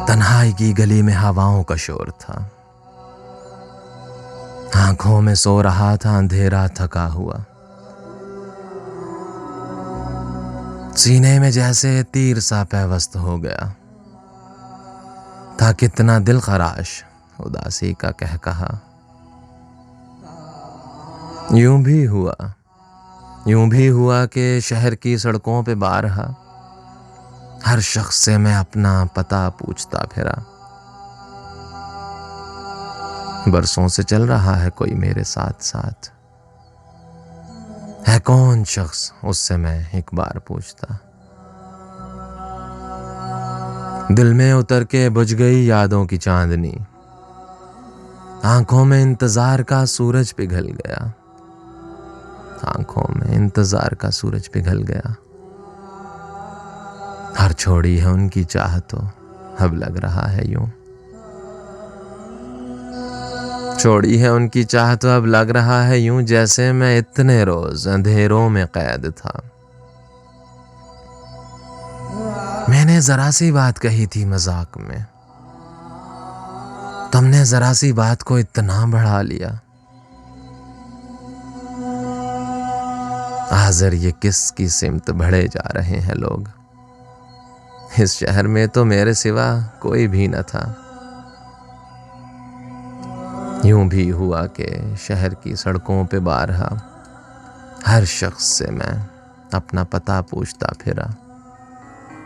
तन्हाई की गली में हवाओं का शोर था। आंखों में सो रहा था अंधेरा थका हुआ। सीने में जैसे तीर सा पैवस्त हो गया था। कितना दिल खराश उदासी का कहकहा। यूं भी हुआ कि शहर की सड़कों पे बारहा हर शख्स से मैं अपना पता पूछता फिरा। बरसों से चल रहा है कोई मेरे साथ साथ, है कौन शख्स उससे मैं एक बार पूछता। दिल में उतर के बुझ गई यादों की चांदनी, आंखों में इंतजार का सूरज पिघल गया। आंखों में इंतजार का सूरज पिघल गया। हर छोड़ी है उनकी चाह तो अब लग रहा है यूं। छोड़ी है उनकी चाह तो अब लग रहा है यूं, जैसे मैं इतने रोज अंधेरों में कैद था। मैंने जरा सी बात कही थी मजाक में, तुमने जरा सी बात को इतना बढ़ा लिया। हाजिर ये किसकी सिमत बढ़े जा रहे हैं लोग। इस शहर में तो मेरे सिवा कोई भी न था। यूं भी हुआ कि शहर की सड़कों पे बारहा हर शख्स से मैं अपना पता पूछता फिरा।